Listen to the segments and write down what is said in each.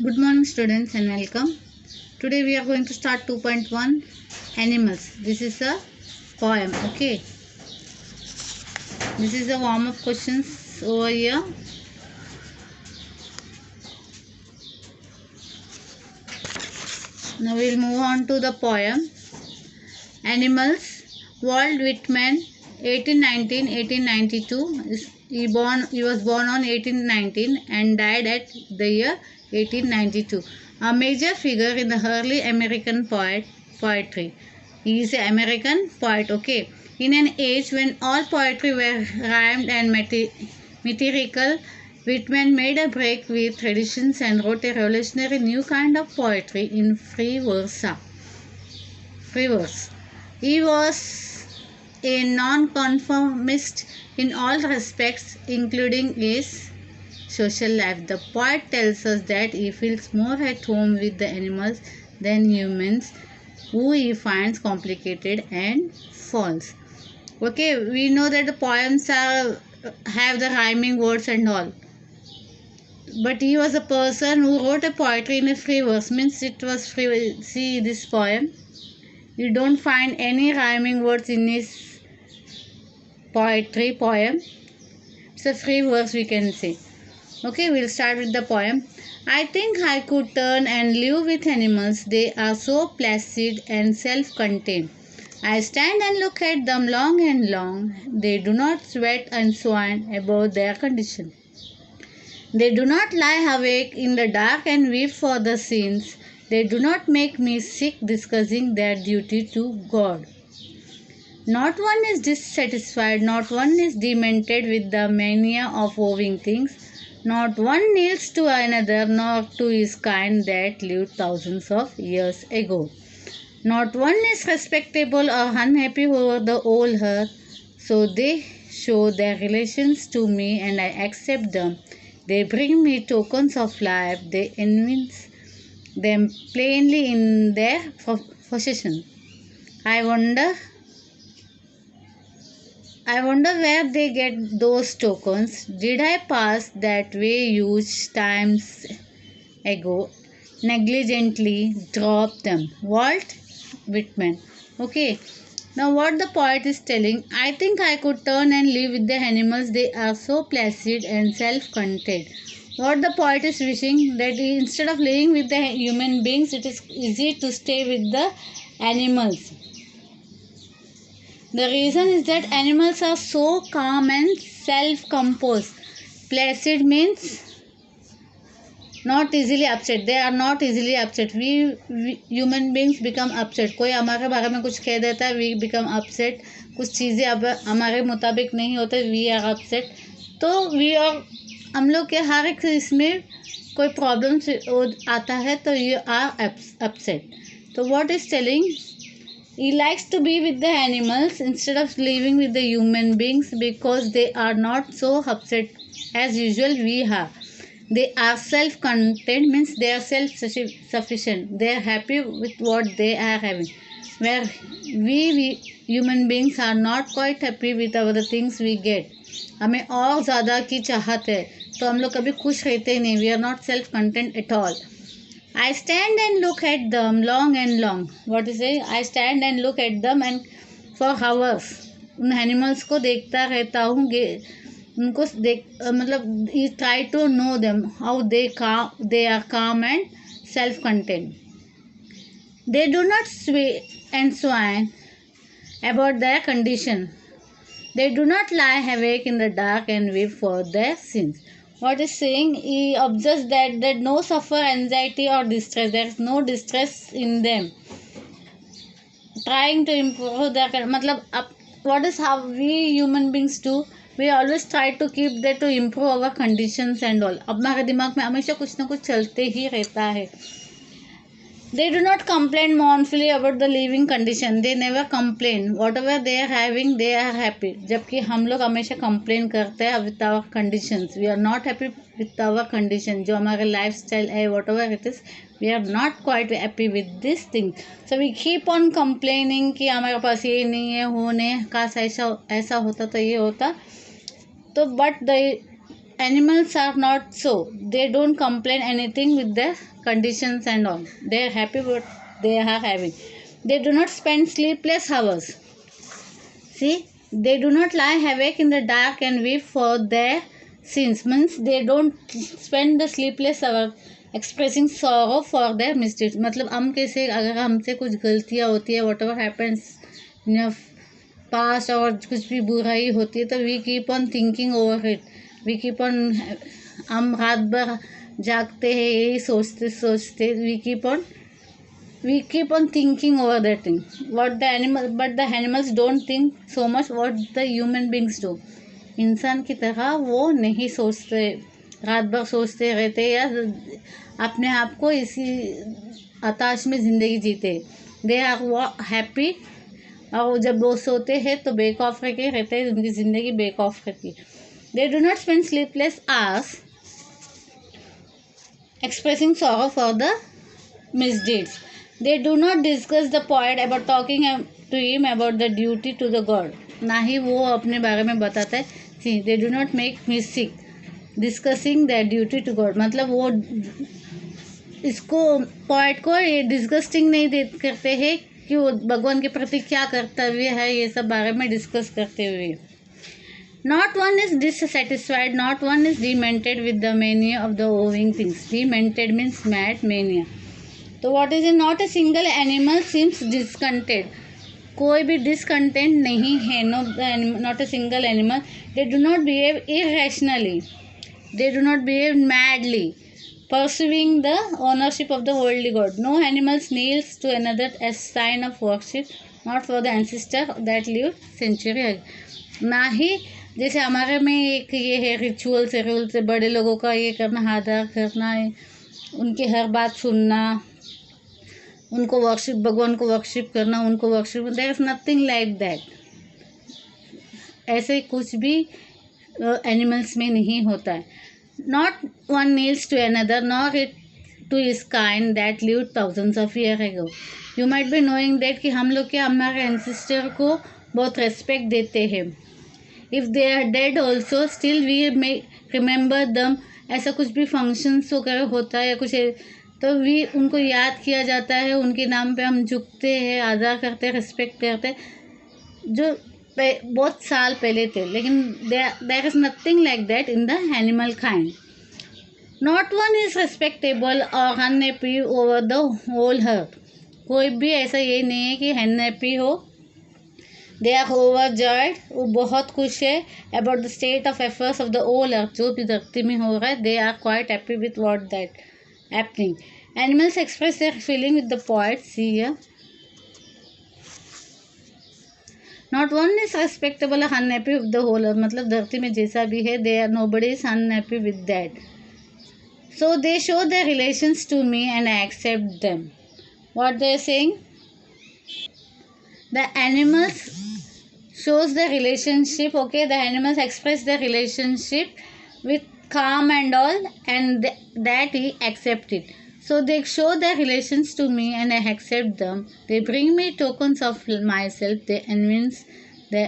Good morning students and welcome. Today we are going to start 2.1 animals. This is a poem, okay. This is a warm up questions over here. Now we will move on to the poem. Animals. Walt Whitman 1819-1892. He was born on 1819 and died at the year 1892. A major figure in the early American poetry. He is an American poet, okay. In an age when all poetry were rhymed and metrical, Whitman made a break with traditions and wrote a revolutionary new kind of poetry in free verse. He was a nonconformist in all respects, including his social life. The poet tells us that he feels more at home with the animals than humans, who he finds complicated and false. Okay, we know that the poems have the rhyming words and all. But he was a person who wrote a poetry in a free verse, means it was free. See this poem. You don't find any rhyming words in his poem. It's a free verse, we can say. Okay, we'll start with the poem. I think I could turn and live with animals. They are so placid and self-contained. I stand and look at them long and long. They do not sweat and swan about their condition. They do not lie awake in the dark and weep for the sins. They do not make me sick discussing their duty to God. Not one is dissatisfied, not one is demented with the mania of owing things. Not one kneels to another, nor to his kind that lived thousands of years ago. Not one is respectable or unhappy over the old earth, so they show their relations to me and I accept them. They bring me tokens of life, they evince them plainly in their possession. I wonder where they get those tokens. Did I pass that way huge times ago? Negligently drop them. Walt Whitman. Okay. Now what the poet is telling, I think I could turn and live with the animals. They are so placid and self-contained. What the poet is wishing, that instead of living with the human beings, it is easy to stay with the animals. The reason is that animals are so calm and self-composed. Placid means not easily upset. They are not easily upset. We human beings become upset. कोई हमारे बारे में कुछ कह देता है, we become upset. कुछ चीज़ें अब हमारे मुताबिक नहीं होते, we are upset. तो हम लोग के हर एक इसमें कोई प्रॉब्लम आता है तो you are upset. तो what is telling? He likes to be with the animals instead of living with the human beings because they are not so upset as usual we are. They are self-contained, means they are self-sufficient. They are happy with what they are having. Where we human beings are not quite happy with the things we get. हमें और ज़्यादा की चाहत है तो हम लोग कभी खुश रहते ही नहीं. We are not self-content at all. I stand and look at them long and long. What is it? I stand and look at them and for hours. उन एनिमल्स को देखता रहता हूँ, उनको मतलब try to know them, how they are calm and self-contained. They do not sway and swan about their condition. They do not lie awake in the dark and weep for their sins. What is saying? He observes that no suffer anxiety or distress. There is no distress in them. Trying to improve their what is how we human beings do? We always try to keep that to improve our conditions and all. अब हमारे दिमाग में हमेशा कुछ ना कुछ चलते ही रहता है. They do not complain mournfully about the living condition. They never complain. Whatever they are having, they are happy. जबकि हम लोग हमेशा complain करते हैं with our conditions. We are not happy with our condition. जो हमारे lifestyle है, whatever it is, we are not quite happy with this thing. So we keep on complaining कि हमारे पास ये नहीं है, वो नहीं है, काश ऐसा होता तो ये होता. तो but the animals are not so. They don't complain anything with the conditions and all. They are happy what they are having. They do not spend sleepless hours. See, they do not lie awake in the dark and weep for their sins. Means they don't spend the sleepless hours expressing sorrow for their misdeeds. मतलब हम कैसे अगर हमसे कुछ गलतियाँ होती है, whatever happens in your past और कुछ भी बुराई होती है, तो we keep on thinking over it. We keep on, हम रात भर जागते हैं यही सोचते सोचते, we keep on thinking over that thing. But the animals don't think so much what the human beings do. इंसान की तरह वो नहीं सोचते, रात भर सोचते रहते या अपने आप को इसी आताश में ज़िंदगी जीते. They are happy. और जब वो सोते हैं तो बेक ऑफ करके रहते हैं, उनकी ज़िंदगी बेक ऑफ करती है. They do not spend sleepless hours expressing sorrow for the misdeeds. They do not discuss the poet about talking to him about the duty to the god. ना ही वो अपने बारे में बताता है. See, they do not make music discussing their duty to God. मतलब वो इसको पोएट को ये डिस्कस्टिंग नहीं करते हैं कि वो भगवान के प्रति क्या कर्तव्य है, ये सब बारे में डिस्कस करते हुए. Not one is dissatisfied, not one is demented with the mania of the owing things. Demented means mad, mania. तो what is it? Not a single animal seems discontented. कोई भी discontent नहीं है. Not a single animal. They do not behave irrationally. They do not behave madly, pursuing the ownership of the worldly god. No animal kneels to another as sign of worship, not for the ancestor that lived century ago. ना ही जैसे हमारे में एक ये है rituals है, rules है, बड़े लोगों का ये करना, आदर करना है, उनकी हर बात सुनना, उनको वर्शिप, भगवान को वर्शिप करना, उनको worship. There is nothing like that. ऐसे कुछ भी एनिमल्स में नहीं होता है. Not one kneels to another not it to his kind that lived thousands of year ago. You might be knowing that कि हम लोग के हमारे एंसेस्टर को बहुत रेस्पेक्ट देते हैं. If they are dead also still we may remember them. ऐसा कुछ भी फंक्शंस वगैरह होता है या कुछ है तो भी उनको याद किया जाता है, उनके नाम पे हम झुकते हैं, आदर करते हैं, रिस्पेक्ट करते हैं, जो बहुत साल पहले थे. लेकिन there is nothing like that in the animal kind. Not one is respectable और unhappy over the whole earth. कोई भी ऐसा ये नहीं है कि अनहैप्पी हो. They are overjoyed. वो बहुत खुश है about the state of affairs of the whole earth. जो भी धरती में हो रहा है, they are quite happy with what that happening. Animals express their feeling with the poet. See here. Not one is respectable or unhappy with the whole earth. मतलब धरती में जैसा भी है, they are nobody is unhappy with that. So they show their relations to me and I accept them. What they are saying? The animals shows their relationship. Okay, the animals express their relationship with calm and all, and that he accept it. So they show their relations to me and I accept them. They bring me tokens of myself. They evince the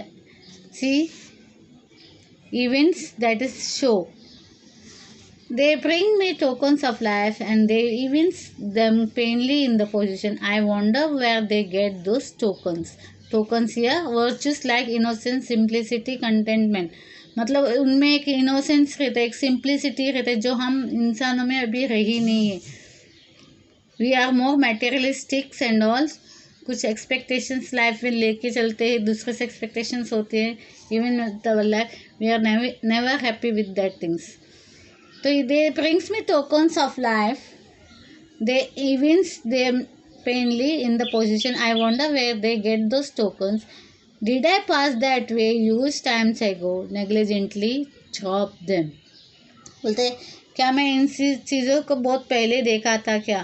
events, that is show. They bring me tokens of life and they evince them plainly in the position. I wonder where they get those tokens. Tokens here, virtues like innocence, simplicity, contentment. मतलब उनमें एक innocence रहता है, एक simplicity रहता है जो हम इंसानों में अभी रही नहीं है. We are more materialistics and all. कुछ एक्सपेक्टेशंस लाइफ में लेके चलते हैं, दूसरे से एक्सपेक्टेशंस होते हैं. Even the life we are never happy with that things. तो they brings me tokens of life. They events them plainly in the position. I wonder where they get those tokens. Did I pass that way huge times ago? Negligently drop them. बोलते क्या मैं इन चीज़ों को बहुत पहले देखा था क्या?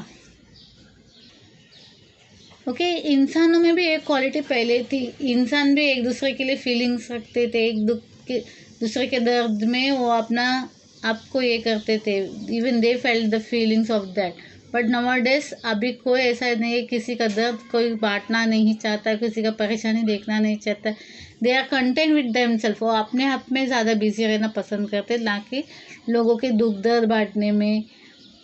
ओके, इंसानों में भी एक क्वालिटी पहले थी. इंसान भी एक दूसरे के लिए फीलिंग्स रखते थे. एक दूसरे के दर्द में वो अपना आपको ये करते थे. Even they felt the feelings of that. But nowadays अभी कोई ऐसा नहीं है, किसी का दर्द कोई बांटना नहीं चाहता, किसी का परेशानी देखना नहीं चाहता। They are content with themselves, वो अपने आप में ज़्यादा बिजी रहना पसंद करते, ना कि लोगों के दुख दर्द बांटने में।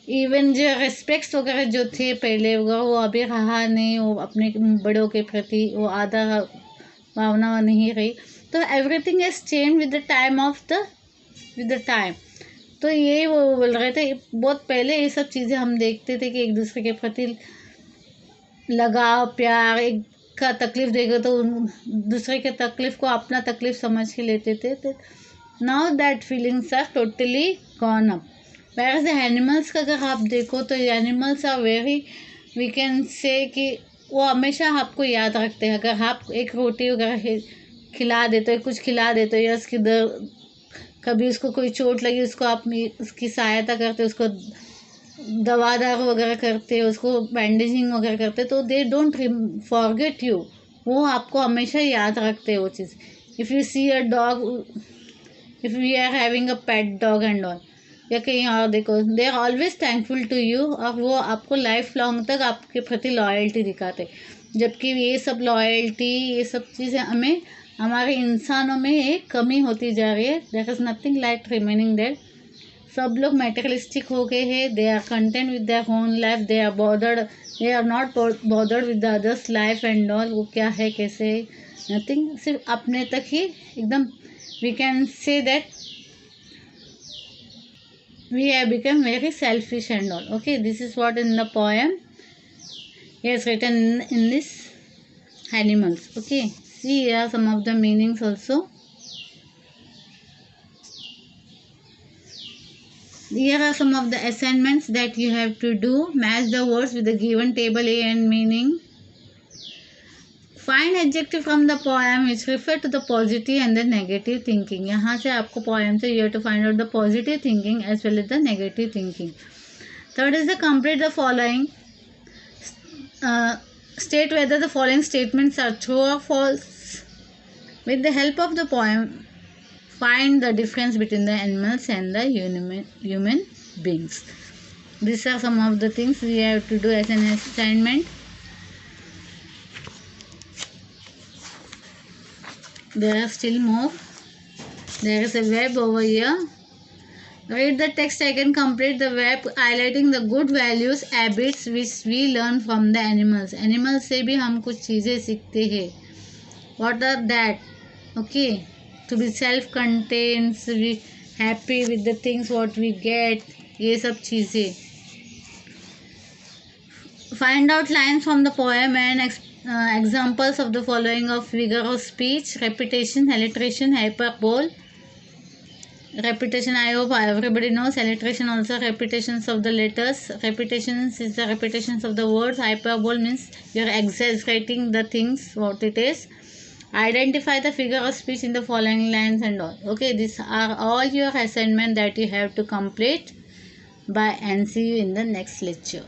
इवन जो रेस्पेक्ट्स वगैरह जो थे पहले वगैरह वो अभी रहा नहीं, वो अपने बड़ों के प्रति वो आधा भावना नहीं रही। तो everything is change with the time with the time. तो ये वो बोल रहे थे, बहुत पहले ये सब चीज़ें हम देखते थे कि एक दूसरे के प्रति लगाव प्यार, एक का तकलीफ़ देगा तो दूसरे के तकलीफ़ को अपना तकलीफ़ समझ के लेते थे। तो now that feelings are totally gone up. Where the animals का अगर आप देखो तो animals are very, we can say कि वो हमेशा आपको याद रखते हैं। अगर आप एक रोटी वगैरह खिला देते हो, कुछ खिला देते हो, या उसकी कभी उसको कोई चोट लगी, उसको आप उसकी सहायता करते हो, उसको दवा दारू वगैरह करते हो, उसको बैंडेजिंग वगैरह करते, तो दे डोंट फॉरगेट यू, वो आपको हमेशा याद रखते हैं वो चीज़। If you see a dog, if we are having a pet dog and all, या कहीं और देखो, they are always thankful to you, और वो आपको लाइफ लॉन्ग तक आपके प्रति लॉयल्टी दिखाते। जबकि ये सब लॉयल्टी, ये सब चीज़ें हमें हमारे इंसानों में एक कमी होती जा रही है। There is nothing like remaining there. सब लोग मेटेरियलिस्टिक हो गए हैं, they are content with their own life, they are not bothered with the others life and all, वो क्या है कैसे है, नथिंग, सिर्फ अपने तक ही एकदम। We can say that we have become very selfish and all. Okay, this is what in the poem he has written in this animals. Okay, see here some of the meanings also. Here are some of the assignments that you have to do. Match the words with the given table A and meaning. Find adjective from the poem which refer to the positive and the negative thinking. यहाँ से आपको poem से you have to find out the positive thinking as well as the negative thinking. Third is the complete the following. State whether the following statements are true or false. With the help of the poem, find the difference between the animals and the human beings. These are some of the things we have to do as an assignment. There are still more. There is a web over here. Read the text. I can complete the web highlighting the good values, habits which we learn from the animals. Animals से भी हम कुछ चीज़ें सीखते हैं. What are that? Okay. To be self-contained, to be happy with the things what we get. ये सब चीज़ें. Find out lines from the poem and examples of the following of figure of speech, repetition, alliteration, hyperbole. Repetition, I hope everybody knows. Alliteration also repetitions of the letters. Repetitions is the repetitions of the words. Hyperbole means you're exaggerating the things what it is. Identify the figure of speech in the following lines and all. Okay, these are all your assignment that you have to complete by, and see you in the next lecture.